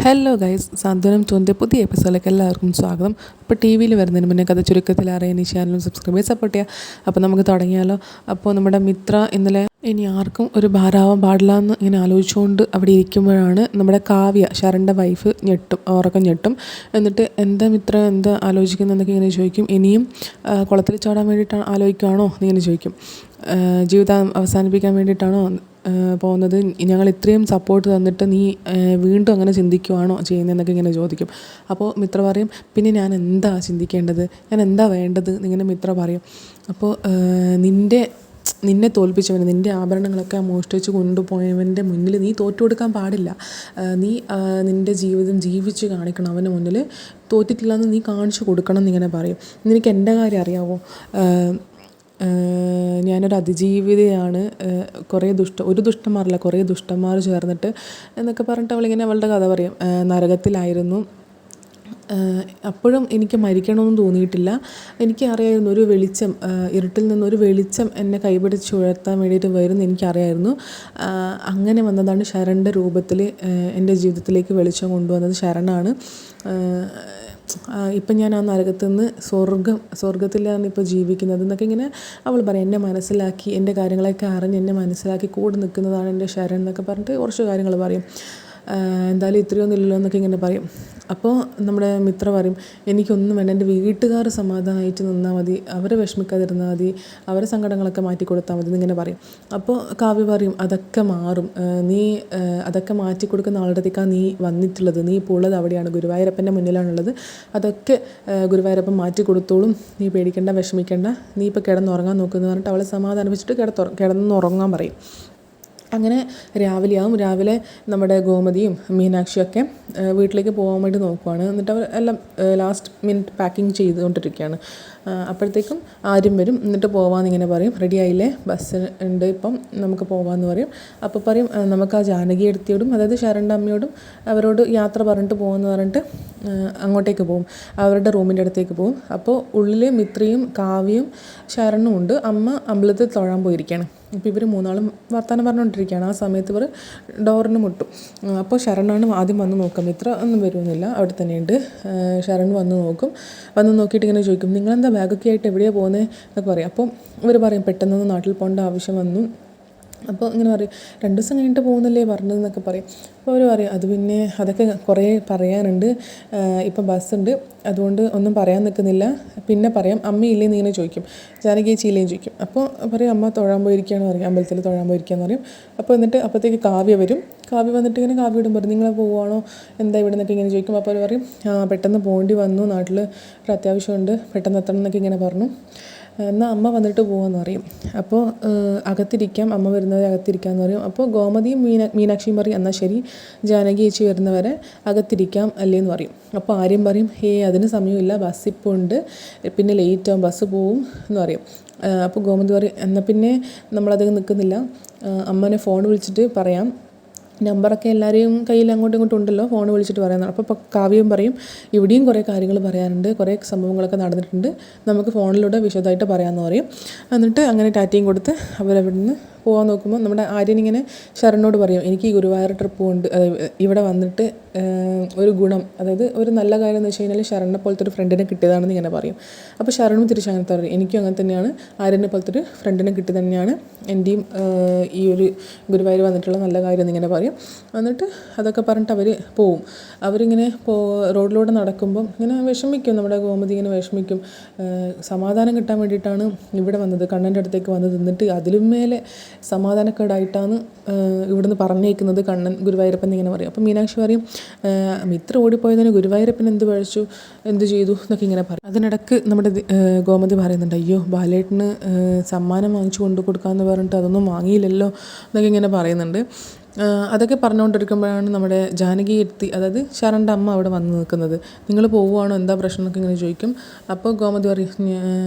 Hello guys, സാന്ത്വനം ടൂറിൻ്റെ പുതിയ എപ്പിസോഡിലേക്ക് എല്ലാവർക്കും സ്വാഗതം. അപ്പോൾ ടി വിയിൽ വരുന്നതിന് മുന്നേ കഥ ചുരുക്കത്തിൽ അറിയാൻ ഈ ചാനലും സബ്സ്ക്രൈബ് സപ്പോർട്ട് ചെയ്യുക. അപ്പോൾ നമുക്ക് തുടങ്ങിയാലോ. അപ്പോൾ നമ്മുടെ മിത്ര ഇന്നലെ ഇനി ആർക്കും ഒരു ഭാരമാവാൻ പാടില്ല എന്ന് ഇങ്ങനെ ആലോചിച്ചുകൊണ്ട് അവിടെ ഇരിക്കുമ്പോഴാണ് നമ്മുടെ കാവ്യ, ശരണിൻ്റെ വൈഫ്, ഉറക്കം ഞെട്ടും. എന്നിട്ട് എന്താ മിത്ര, എന്താ ആലോചിക്കുന്നതെന്നൊക്കെ ഇങ്ങനെ ചോദിക്കും. ഇനിയും കുളത്തിൽ ചാടാൻ വേണ്ടിയിട്ടാണ് ആലോചിക്കുകയാണോ എന്നിങ്ങനെ ചോദിക്കും. ജീവിതം അവസാനിപ്പിക്കാൻ വേണ്ടിയിട്ടാണോ പോകുന്നത്? ഞങ്ങൾ ഇത്രയും സപ്പോർട്ട് തന്നിട്ട് നീ വീണ്ടും അങ്ങനെ ചിന്തിക്കുവാണോ ചെയ്യുന്നതെന്നൊക്കെ ഇങ്ങനെ ചോദിക്കും. അപ്പോൾ മിത്ര പറയും, പിന്നെ ഞാൻ എന്താ ചിന്തിക്കേണ്ടത്, ഞാൻ എന്താ വേണ്ടത് എന്നിങ്ങനെ മിത്ര പറയും. അപ്പോൾ നിന്നെ തോൽപ്പിച്ചവന്, നിൻ്റെ ആഭരണങ്ങളൊക്കെ മോഷ്ടിച്ച് കൊണ്ടുപോയവൻ്റെ മുന്നിൽ നീ തോറ്റു കൊടുക്കാൻ പാടില്ല. നീ നിൻ്റെ ജീവിതം ജീവിച്ച് കാണിക്കണം, അവൻ്റെ മുന്നിൽ തോറ്റിട്ടില്ലെന്ന് നീ കാണിച്ചു കൊടുക്കണം എന്നിങ്ങനെ പറയും. നിനക്ക് എൻ്റെ കാര്യം അറിയാവോ, ഞാനൊരു അതിജീവിതയാണ്, ഒരു ദുഷ്ടന്മാരല്ല കുറേ ദുഷ്ടന്മാർ ചേർന്നിട്ട് എന്നൊക്കെ പറഞ്ഞിട്ട് അവളിങ്ങനെ അവളുടെ കഥ പറയും. നരകത്തിലായിരുന്നു, അപ്പോഴും എനിക്ക് മരിക്കണമെന്ന് തോന്നിയിട്ടില്ല. എനിക്ക് അറിയായിരുന്നു ഒരു വെളിച്ചം, ഇരുട്ടിൽ നിന്നൊരു വെളിച്ചം എന്നെ കൈപിടിച്ച് ഉയർത്താൻ വേണ്ടിയിട്ട് വരുമെന്ന് എനിക്കറിയായിരുന്നു. അങ്ങനെ വന്നതാണ് ശരണിൻ്റെ രൂപത്തിൽ എൻ്റെ ജീവിതത്തിലേക്ക് വെളിച്ചം കൊണ്ടുവന്നത് ശരണാണ്. ഇപ്പം ഞാൻ ആ നരകത്തു നിന്ന് സ്വർഗത്തിലാണ് ഇപ്പോൾ ജീവിക്കുന്നത് എന്നൊക്കെ ഇങ്ങനെ അവൾ പറയും. എന്നെ മനസ്സിലാക്കി, എൻ്റെ കാര്യങ്ങളൊക്കെ അറിഞ്ഞ് എന്നെ മനസ്സിലാക്കി കൂടെ നിൽക്കുന്നതാണ് എൻ്റെ ശരൺ എന്നൊക്കെ പറഞ്ഞിട്ട് കുറച്ച് കാര്യങ്ങൾ പറയും. എന്തായാലും ഇത്രയൊന്നും ഇല്ലല്ലോ എന്നൊക്കെ ഇങ്ങനെ പറയും. അപ്പോൾ നമ്മുടെ മിത്ര പറയും, എനിക്കൊന്നും വേണ്ട, എൻ്റെ വീട്ടുകാർ സമാധാനമായിട്ട് നിന്നാൽ മതി, അവരെ വിഷമിക്കാതിരുന്നാൽ മതി, അവരെ സങ്കടങ്ങളൊക്കെ മാറ്റി കൊടുത്താൽ മതി എന്നിങ്ങനെ പറയും. അപ്പോൾ കാവ്യ പറയും, അതൊക്കെ മാറും, നീ അതൊക്കെ മാറ്റി കൊടുക്കുന്ന ആളുടെ അടുത്തേക്കാണ് നീ വന്നിട്ടുള്ളത്, നീ ഇപ്പോൾ ഉള്ളത് അവിടെയാണ്, ഗുരുവായൂരപ്പൻ്റെ മുന്നിലാണുള്ളത്, അതൊക്കെ ഗുരുവായൂരപ്പൻ മാറ്റി കൊടുത്തോളും, നീ പേടിക്കേണ്ട, വിഷമിക്കേണ്ട, നീ ഇപ്പോൾ കിടന്നുറങ്ങാൻ നോക്കുമെന്ന് പറഞ്ഞിട്ട് അവളെ സമാധാനിപ്പിച്ചിട്ട് കിടന്നുറങ്ങാൻ പറയും. അങ്ങനെ രാവിലെ നമ്മുടെ ഗോമതിയും മീനാക്ഷിയൊക്കെ വീട്ടിലേക്ക് പോകാൻ വേണ്ടി നോക്കുവാണ്. എന്നിട്ട് അവർ എല്ലാം ലാസ്റ്റ് മിനിറ്റ് പാക്കിങ് ചെയ്തുകൊണ്ടിരിക്കുകയാണ്. അപ്പോഴത്തേക്കും ആരും വരും. എന്നിട്ട് പോകാമെന്നിങ്ങനെ പറയും. റെഡി ആയില്ലേ, ബസ് ഉണ്ട്, ഇപ്പം നമുക്ക് പോകാമെന്ന് പറയും. അപ്പോൾ പറയും, നമുക്ക് ആ ജാനകി എടുത്തിയോടും, അതായത് ശരണിൻ്റെ അമ്മയോടും അവരോട് യാത്ര പറഞ്ഞിട്ട് പോകുമെന്ന് പറഞ്ഞിട്ട് അങ്ങോട്ടേക്ക് പോകും, അവരുടെ റൂമിൻ്റെ അടുത്തേക്ക് പോകും. അപ്പോൾ ഉള്ളിൽ മിത്രയും കാവ്യയും ശരണും ഉണ്ട്. അമ്മ അമ്പലത്തിൽ തൊഴാൻ പോയിരിക്കുകയാണ്. അപ്പോൾ ഇവർ മൂന്നാളും വർത്തമാനം പറഞ്ഞുകൊണ്ടിരിക്കുകയാണ്. ആ സമയത്ത് ഇവർ ഡോറിന് മുട്ടും. അപ്പോൾ ശരണാണ് ആദ്യം വന്ന് നോക്കാം, മിത്ര ഒന്നും വരുന്നില്ല, അവിടെ തന്നെയുണ്ട്. ശരൺ വന്ന് നോക്കും. വന്ന് നോക്കിയിട്ട് ഇങ്ങനെ ചോദിക്കും, നിങ്ങളെന്താ ബാഗൊക്കെ ആയിട്ട് എവിടെയാണ് പോകുന്നത് എന്നൊക്കെ പറയും. അപ്പോൾ ഇവർ പറയും, പെട്ടെന്നൊന്ന് നാട്ടിൽ പോകേണ്ട ആവശ്യം വന്നു. അപ്പോൾ ഇങ്ങനെ പറയും, 2 ദിവസം കഴിഞ്ഞിട്ട് പോകുന്നില്ലേ പറഞ്ഞതെന്നൊക്കെ പറയും. അപ്പോൾ അവർ പറയും, അത് പിന്നെ അതൊക്കെ കുറേ പറയാനുണ്ട്, ഇപ്പം ബസ്സുണ്ട്, അതുകൊണ്ട് ഒന്നും പറയാൻ നിൽക്കുന്നില്ല, പിന്നെ പറയാം, അമ്മയില്ലേ എന്നിങ്ങനെ ചോദിക്കും. ജാനകി ചേച്ചിയില്ലേന്ന് ചോദിക്കും. അപ്പോൾ പറയും, അമ്മ തൊഴാൻ പോയിരിക്കുകയാണെന്ന് പറയും, അമ്പലത്തിൽ തൊഴാൻ പോയിരിക്കുകയെന്ന് പറയും. അപ്പോൾ എന്നിട്ട് അപ്പോഴത്തേക്ക് കാവ്യ വരും. കാവ്യ വന്നിട്ട് ഇങ്ങനെ കാവ്യയോടും പറയും, നിങ്ങൾ പോവുകയാണോ, എന്താ ഇവിടെ നിന്നൊക്കെ ഇങ്ങനെ ചോദിക്കും. അപ്പോൾ അവർ പറയും, പെട്ടെന്ന് പോകേണ്ടി വന്നു, നാട്ടിൽ ഒരു അത്യാവശ്യമുണ്ട്, പെട്ടെന്ന് എത്തണം എന്നൊക്കെ ഇങ്ങനെ പറഞ്ഞു. എന്നാൽ അമ്മ വന്നിട്ട് പോകാമെന്ന് പറയും. അപ്പോൾ അകത്തിരിക്കാം, അമ്മ വരുന്നവരെ അകത്തിരിക്കാമെന്ന് പറയും. അപ്പോൾ ഗോമതിയും മീനാക്ഷിയും പറയും, എന്നാൽ ശരി, ജാനകി ചേച്ചി വരുന്നവരെ അകത്തിരിക്കാം അല്ലേന്ന് പറയും. അപ്പോൾ ആര്യം പറയും, അതിന് സമയമില്ല, ബസ് ഇപ്പോൾ ഉണ്ട്, പിന്നെ ലേറ്റ് ആവും, ബസ് പോവും എന്ന് പറയും. അപ്പോൾ ഗോമതി പറയും, എന്നാൽ പിന്നെ നമ്മളധികം നിൽക്കുന്നില്ല, അമ്മനെ ഫോൺ വിളിച്ചിട്ട് പറയാം, നമ്പറൊക്കെ എല്ലാവരെയും കയ്യിൽ അങ്ങോട്ടും ഇങ്ങോട്ടും ഉണ്ടല്ലോ, ഫോൺ വിളിച്ചിട്ട് പറയാമെന്നാണ്. അപ്പോൾ കാവ്യം പറയും, ഇവിടെയും കുറേ കാര്യങ്ങൾ പറയാനുണ്ട്, കുറേ സംഭവങ്ങളൊക്കെ നടന്നിട്ടുണ്ട്, നമുക്ക് ഫോണിലൂടെ വിശദമായിട്ട് പറയാമെന്ന് പറയും. എന്നിട്ട് അങ്ങനെ ടാറ്റയും കൊടുത്ത് അവരവിടെ നിന്ന് പോകാൻ നോക്കുമ്പോൾ നമ്മുടെ ആര്യൻ ഇങ്ങനെ ശരണിനോട് പറയും, എനിക്ക് ഈ ഗുരുവായൂർ ട്രിപ്പ് കൊണ്ട് ഇവിടെ വന്നിട്ട് ഒരു ഗുണം, അതായത് ഒരു നല്ല കാര്യം എന്ന് വെച്ച് കഴിഞ്ഞാൽ ശരണിനെ പോലത്തെ ഒരു ഫ്രണ്ടിനെ കിട്ടിയതാണെന്ന് ഇങ്ങനെ പറയും. അപ്പോൾ ശരണും തിരിച്ചങ്ങനത്തെ പറയും, എനിക്കും അങ്ങനെ തന്നെയാണ്, ആര്യനെ പോലത്തെ ഒരു ഫ്രണ്ടിനെ കിട്ടി തന്നെയാണ് എൻ്റെയും ഈ ഒരു ഗുരുവായൂർ വന്നിട്ടുള്ള നല്ല കാര്യം എന്നിങ്ങനെ പറയും. എന്നിട്ട് അതൊക്കെ പറഞ്ഞിട്ട് അവർ പോവും. അവരിങ്ങനെ റോഡിലൂടെ നടക്കുമ്പം ഇങ്ങനെ വിഷമിക്കും, നമ്മുടെ ഗോമതി ഇങ്ങനെ വിഷമിക്കും, സമാധാനം കിട്ടാൻ വേണ്ടിയിട്ടാണ് ഇവിടെ വന്നത്, കണ്ണൻ്റെ അടുത്തേക്ക് വന്നത്, എന്നിട്ട് അതിലും മേലെ സമാധാനക്കേടായിട്ടാണ് ഇവിടുന്ന് പറഞ്ഞേക്കുന്നത് കണ്ണൻ, ഗുരുവായൂരപ്പൻ ഇങ്ങനെ പറയും. അപ്പം മീനാക്ഷി പറയും, മിത്ര ഓടിപ്പോയതിന് ഗുരുവായൂരപ്പൻ എന്ത് പഴിച്ചു, എന്ത് ചെയ്തു എന്നൊക്കെ ഇങ്ങനെ പറയും. അതിനിടക്ക് നമ്മുടെ ഗോമതി പറയുന്നുണ്ട്, അയ്യോ ബാലേട്ടന് സമ്മാനം വാങ്ങിച്ചു കൊണ്ടു കൊടുക്കാമെന്ന് പറഞ്ഞിട്ട് അതൊന്നും വാങ്ങിയില്ലല്ലോ എന്നൊക്കെ ഇങ്ങനെ പറയുന്നുണ്ട്. അതൊക്കെ പറഞ്ഞുകൊണ്ടിരിക്കുമ്പോഴാണ് നമ്മുടെ ജാനകി എത്തി, അതായത് ശരണിൻ്റെ അമ്മ അവിടെ വന്ന് നിൽക്കുന്നത്. നിങ്ങൾ പോവുകയാണോ, എന്താ പ്രശ്നം എന്നൊക്കെ ഇങ്ങനെ ചോദിക്കും. അപ്പോൾ ഗോമതി പറയും,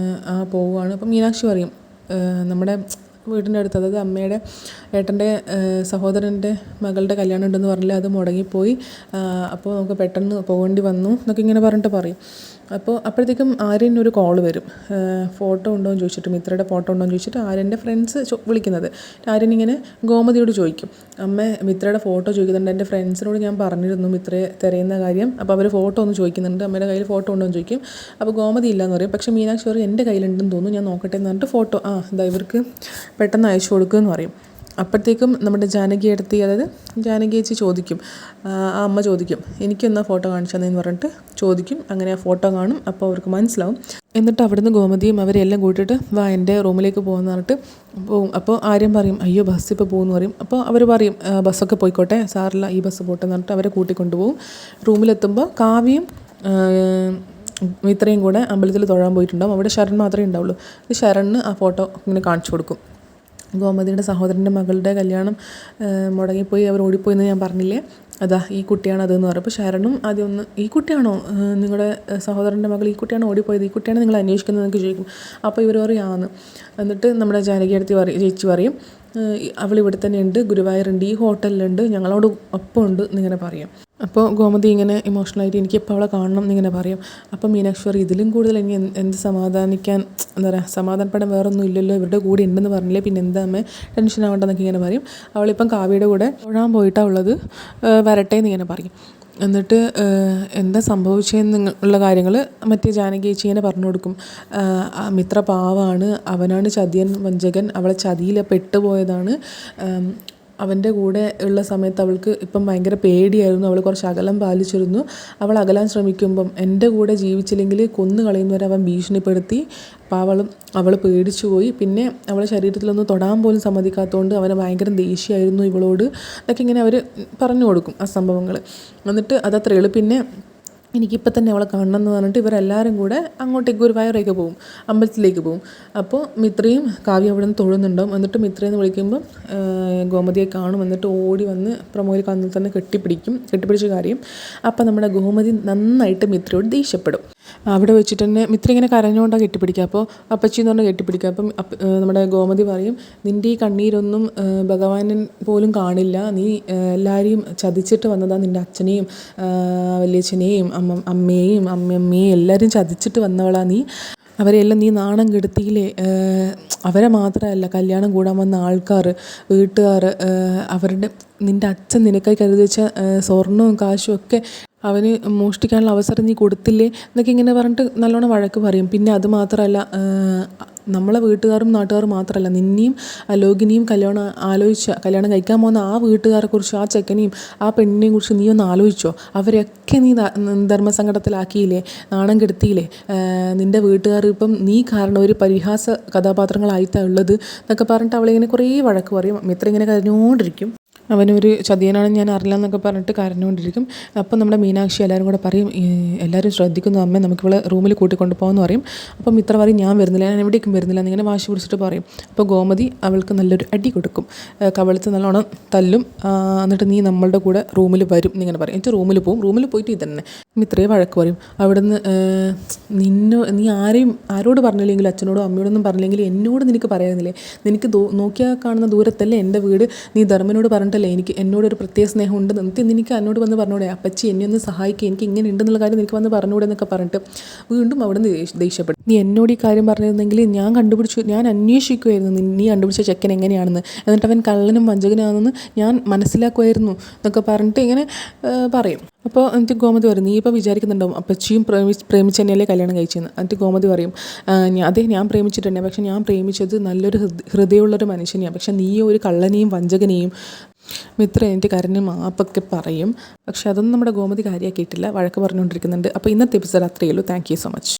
പോവുകയാണ്. അപ്പോൾ മീനാക്ഷി പറയും, നമ്മുടെ വീടിൻ്റെ അടുത്ത്, അതായത് അമ്മയുടെ ഏട്ടൻ്റെ സഹോദരൻ്റെ മകളുടെ കല്യാണം ഉണ്ടെന്ന് പറഞ്ഞില്ല, അത് മുടങ്ങിപ്പോയി, അപ്പോൾ നമുക്ക് പെട്ടെന്ന് പോകേണ്ടി വന്നു എന്നൊക്കെ ഇങ്ങനെ പറഞ്ഞിട്ട് പറയും. അപ്പോൾ അപ്പോഴത്തേക്കും ആര്യൻ ഒരു കോൾ വരും, ഫോട്ടോ ഉണ്ടോ എന്ന് ചോദിച്ചിട്ട്, മിത്രയുടെ ഫോട്ടോ ഉണ്ടോ എന്ന് ചോദിച്ചിട്ട് ആര്യൻ്റെ ഫ്രണ്ട്സ് വിളിക്കുന്നത്. ആര്യൻ ഇങ്ങനെ ഗോമതിയോട് ചോദിക്കും, അമ്മ മിത്രയുടെ ഫോട്ടോ ചോദിക്കുന്നുണ്ട്, എൻ്റെ ഫ്രണ്ട്സിനോട് ഞാൻ പറഞ്ഞിരുന്നു മിത്രയെ തിരയുന്ന കാര്യം, അപ്പോൾ അവർ ഫോട്ടോ ഒന്ന് ചോദിക്കുന്നുണ്ട്, അമ്മയുടെ കയ്യിൽ ഫോട്ടോ ഉണ്ടോ എന്ന് ചോദിക്കും. അപ്പോൾ ഗോമതി ഇല്ലയെന്ന് പറയും. പക്ഷേ മീനാക്ഷി പറയും എൻ്റെ കയ്യിലുണ്ടെന്ന് തോന്നുന്നു, ഞാൻ നോക്കട്ടെ എന്ന് പറഞ്ഞിട്ട് ഫോട്ടോ ഇതാ ഇവർക്ക് പെട്ടെന്ന് അയച്ചു കൊടുക്കുമെന്ന് പറയും. അപ്പോഴത്തേക്കും നമ്മുടെ ജാനകി എടുത്തി, അതായത് ജാനകി ചേച്ചി ചോദിക്കും, ആ അമ്മ ചോദിക്കും എനിക്കെന്നാ ഫോട്ടോ കാണിച്ചതെന്ന് പറഞ്ഞിട്ട് ചോദിക്കും. അങ്ങനെ ആ ഫോട്ടോ കാണും. അപ്പോൾ അവർക്ക് മനസ്സിലാവും. എന്നിട്ട് അവിടുന്ന് ഗോമതിയും അവരെല്ലാം കൂട്ടിയിട്ട് വാ എൻ്റെ റൂമിലേക്ക് പോകുമെന്ന് പറഞ്ഞിട്ട് പോവും. അപ്പോൾ ആര്യം പറയും അയ്യോ ബസ് ഇപ്പോൾ പോകുമെന്ന് പറയും. അപ്പോൾ അവർ പറയും ബസ്സൊക്കെ പോയിക്കോട്ടെ, സാറില്ല ഈ ബസ് പോട്ടെ എന്ന് പറഞ്ഞിട്ട് അവരെ കൂട്ടിക്കൊണ്ടുപോകും. റൂമിലെത്തുമ്പോൾ കാവ്യയും ഇത്രയും കൂടെ അമ്പലത്തിൽ തൊഴാൻ പോയിട്ടുണ്ടാവും. അവിടെ ശരൺ മാത്രമേ ഉണ്ടാവുള്ളൂ. ഈ ശരണിന് ആ ഫോട്ടോ ഇങ്ങനെ കാണിച്ചു കൊടുക്കും. ഗോമതിയുടെ സഹോദരൻ്റെ മകളുടെ കല്യാണം മുടങ്ങിപ്പോയി, അവർ ഓടിപ്പോയെന്ന് ഞാൻ പറഞ്ഞില്ലേ, അതാ ഈ കുട്ടിയാണ് അതെന്ന് പറയും. അപ്പോൾ ശരണും ആദ്യം ഒന്ന് ഈ കുട്ടിയാണോ നിങ്ങളുടെ സഹോദരൻ്റെ മകൾ, ഈ കുട്ടിയാണോ ഓടിപ്പോയത്, ഈ കുട്ടിയാണ് നിങ്ങൾ അന്വേഷിക്കുന്നത് എന്നൊക്കെ ചോദിക്കും. അപ്പോൾ ഇവർ പറയും ആന്ന്. എന്നിട്ട് നമ്മുടെ ജാനകി അടുത്ത് ചേച്ചി പറയും അവൾ ഇവിടെ തന്നെ ഉണ്ട്, ഗുരുവായൂരുണ്ട്, ഈ ഹോട്ടലിലുണ്ട്, ഞങ്ങളോട് ഒപ്പം ഉണ്ട് എന്നിങ്ങനെ പറയും. അപ്പോൾ ഗോമതി ഇങ്ങനെ ഇമോഷണലായിട്ട് എനിക്കിപ്പോൾ അവളെ കാണണം എന്നിങ്ങനെ പറയും. അപ്പോൾ മീനാക്ഷി പറയും ഇതിലും കൂടുതൽ ഇനി എന്ത് സമാധാനിക്കാൻ, എന്താ പറയുക, സമാധാനപ്പെടാൻ വേറൊന്നും ഇല്ലല്ലോ, ഇവരുടെ കൂടെ ഉണ്ടെന്ന് പറഞ്ഞില്ലേ, പിന്നെ എന്താ അമ്മേ ടെൻഷൻ ആവേണ്ടെന്നൊക്കെ ഇങ്ങനെ പറയും. അവളിപ്പം കാവ്യയുടെ കൂടെ തൊഴാൻ പോയിട്ടാണ് ഉള്ളത്, വരട്ടെ എന്നിങ്ങനെ പറയും. എന്നിട്ട് എന്താ സംഭവിച്ചതെന്നുള്ള കാര്യങ്ങൾ മറ്റേ ജാനകി ചേച്ചി ഇങ്ങനെ പറഞ്ഞു കൊടുക്കും. മിത്ര പാവാണ്, അവനാണ് ചതിയൻ വഞ്ചകൻ, അവളെ ചതിയിൽ പെട്ടുപോയതാണ്, അവൻ്റെ കൂടെ ഉള്ള സമയത്ത് അവൾക്ക് ഇപ്പം ഭയങ്കര പേടിയായിരുന്നു, അവൾ കുറച്ച് അകലം പാലിച്ചിരുന്നു. അവൾ അകലാൻ ശ്രമിക്കുമ്പം എൻ്റെ കൂടെ ജീവിച്ചില്ലെങ്കിൽ കൊന്നു കളയുന്നവരെ അവൻ ഭീഷണിപ്പെടുത്തി. അപ്പോൾ അവൾ പേടിച്ചു പോയി. പിന്നെ അവളെ ശരീരത്തിലൊന്നും തൊടാൻ പോലും സമ്മതിക്കാത്തതുകൊണ്ട് അവന് ഭയങ്കര ദേഷ്യമായിരുന്നു ഇവളോട് എന്നൊക്കെ ഇങ്ങനെ അവർ പറഞ്ഞു കൊടുക്കും ആ സംഭവങ്ങൾ. എന്നിട്ട് അതത്രേ ഉള്ളൂ. പിന്നെ എനിക്കിപ്പോൾ തന്നെ അവളെ കാണണം എന്ന് പറഞ്ഞിട്ട് ഇവരെല്ലാവരും കൂടെ അങ്ങോട്ടേക്ക് ഗുരുവായൂരേക്ക് പോകും, അമ്പലത്തിലേക്ക് പോകും. അപ്പോൾ മിത്രയും കാവ്യം അവിടെ നിന്ന് തൊഴുന്നുണ്ടാവും. എന്നിട്ട് മിത്രയെന്ന് വിളിക്കുമ്പോൾ ഗോമതിയെ കാണും. എന്നിട്ട് ഓടി വന്ന് പ്രമോദിൽ കണ്ണിൽ തന്നെ കെട്ടിപ്പിടിച്ച കാര്യം. അപ്പോൾ നമ്മുടെ ഗോമതി നന്നായിട്ട് മിത്രയോട് ദേഷ്യപ്പെടും. അവിടെ വെച്ചിട്ട് തന്നെ മിത്ര ഇങ്ങനെ കരഞ്ഞുകൊണ്ടാണ് കെട്ടിപ്പിടിക്കുക. അപ്പോൾ അപ്പച്ചി എന്ന് പറഞ്ഞാൽ കെട്ടിപ്പിടിക്കുക. അപ്പം നമ്മുടെ ഗോമതി പറയും നിൻ്റെ ഈ കണ്ണീരൊന്നും ഭഗവാനൻ പോലും കാണില്ല, നീ എല്ലാവരെയും ചതിച്ചിട്ട് വന്നതാണ്, നിൻ്റെ അച്ഛനെയും വലിയച്ഛനെയും അമ്മയെയും അമ്മമ്മയെയും എല്ലാവരും ചതിച്ചിട്ട് വന്നവളാ നീ, അവരെല്ലാം നീ നാണം കെടുത്തിയില്ലേ. അവരെ മാത്രമല്ല കല്യാണം കൂടാൻ വന്ന ആൾക്കാർ, വീട്ടുകാർ, അവരുടെ നിൻ്റെ അച്ഛൻ നിനക്കായി കരുതി വെച്ച സ്വർണവും കാശും ഒക്കെ അവന് മോഷ്ടിക്കാനുള്ള അവസരം നീ കൊടുത്തില്ലേ എന്നൊക്കെ ഇങ്ങനെ പറഞ്ഞിട്ട് നല്ലോണം വഴക്ക് പറയും. പിന്നെ അത് മാത്രമല്ല നമ്മളെ വീട്ടുകാരും നാട്ടുകാരും മാത്രമല്ല നിന്നെയും ലോകിനിയും കല്യാണം കഴിക്കാൻ പോകുന്ന ആ വീട്ടുകാരെക്കുറിച്ച്, ആ ചെക്കനെയും ആ പെണ്ണിനെയും കുറിച്ച് നീ ഒന്ന് ആലോചിച്ചോ. അവരൊക്കെ നീ ധർമ്മസങ്കടത്തിലാക്കിയില്ലേ, നാണം കെടുത്തിയില്ലേ. നിൻ്റെ വീട്ടുകാർ ഇപ്പം നീ കാരണം ഒരു പരിഹാസ കഥാപാത്രങ്ങളായിട്ടാണ് ഉള്ളത് എന്നൊക്കെ പറഞ്ഞിട്ട് അവളിങ്ങനെ കുറേ വഴക്ക് പറയും. മിത്ര ഇങ്ങനെ കരഞ്ഞുകൊണ്ടിരിക്കും. അവനൊരു ചതിയനാണെന്ന് ഞാൻ അറിയില്ല എന്നൊക്കെ പറഞ്ഞിട്ട് കരഞ്ഞുകൊണ്ടിരിക്കും. അപ്പം നമ്മുടെ മീനാക്ഷി എല്ലാവരും കൂടെ പറയും എല്ലാവരും ശ്രദ്ധിക്കുന്നു അമ്മേ, നമുക്കിവളെ റൂമിൽ കൂട്ടിക്കൊണ്ട് പോകാമെന്ന് പറയും. അപ്പം മിത്ര പറയും ഞാൻ വരുന്നില്ല, ഞാൻ എവിടേക്കും വരുന്നില്ല എന്നിങ്ങനെ വാശി പിടിച്ചിട്ട് പറയും. അപ്പോൾ ഗോമതി അവൾക്ക് നല്ലൊരു അടി കൊടുക്കും, കവളത്ത് നല്ലോണം തല്ലും. എന്നിട്ട് നീ നമ്മളുടെ കൂടെ റൂമിൽ വരും എന്നിങ്ങനെ പറയും. എന്നിട്ട് റൂമിൽ പോകും. റൂമിൽ പോയിട്ട് ഇതന്നെ മിത്രയെ വഴക്ക് പറയും. അവിടുന്ന് നീ ആരോട് പറഞ്ഞില്ലെങ്കിലും അച്ഛനോടോ അമ്മയോടൊന്നും പറഞ്ഞില്ലെങ്കിൽ എന്നോട് നിനക്ക് പറയാനില്ലേ, നിനക്ക് നോക്കിയാൽ കാണുന്ന ദൂരത്തല്ലേ എൻ്റെ വീട്, നീ ധർമ്മനോട് പറഞ്ഞിട്ടല്ലേ എന്നോടൊരു പ്രത്യേക സ്നേഹം ഉണ്ട്, നിനക്ക് എന്നോട് വന്ന് പറഞ്ഞൂടെ, അപ്പച്ചി എന്നെ ഒന്ന് സഹായിക്കുക, എനിക്ക് ഇങ്ങനെ ഉണ്ടെന്നുള്ള കാര്യം നിനക്ക് വന്ന് പറഞ്ഞൂടെ എന്നൊക്കെ പറഞ്ഞിട്ട് വീണ്ടും അവിടെ നിന്ന് ദേഷ്യപ്പെടും. നീ എന്നോട് ഈ കാര്യം പറഞ്ഞിരുന്നെങ്കിൽ ഞാൻ അന്വേഷിക്കുമായിരുന്നു നീ കണ്ടുപിടിച്ച ചെക്കൻ എങ്ങനെയാണെന്ന്, എന്നിട്ട് അവൻ കള്ളനും വഞ്ചകനാണെന്ന് ഞാൻ മനസ്സിലാക്കുമായിരുന്നു എന്നൊക്കെ പറഞ്ഞിട്ട് ഇങ്ങനെ പറയും. അപ്പോൾ എന്നിട്ട് ഗോമതി പറയും നീ ഇപ്പോൾ വിചാരിക്കുന്നുണ്ടാവും അപ്പച്ചിയും പ്രേമിച്ച് തന്നെയല്ലേ കല്യാണം കഴിച്ചെന്ന്. എന്നിട്ട് ഗോമതി പറയും അതെ ഞാൻ പ്രേമിച്ചിട്ടുണ്ട്, പക്ഷെ ഞാൻ പ്രേമിച്ചത് നല്ലൊരു ഹൃദയമുള്ളൊരു മനുഷ്യനെയാണ്, പക്ഷെ നീ ഒരു കള്ളനെയും വഞ്ചകനെയും. മിത്ര എനിക്ക് കരഞ്ഞ് മാപ്പൊക്കെ പറയും. പക്ഷെ അതൊന്നും നമ്മുടെ ഗോമതി കാര്യമാക്കിയിട്ടില്ല, വഴക്ക് പറഞ്ഞുകൊണ്ടിരിക്കുന്നുണ്ട്. അപ്പോൾ ഇന്നത്തെ എപ്പിസോഡ് അത്രയേ ഉള്ളൂ. Thank you so much.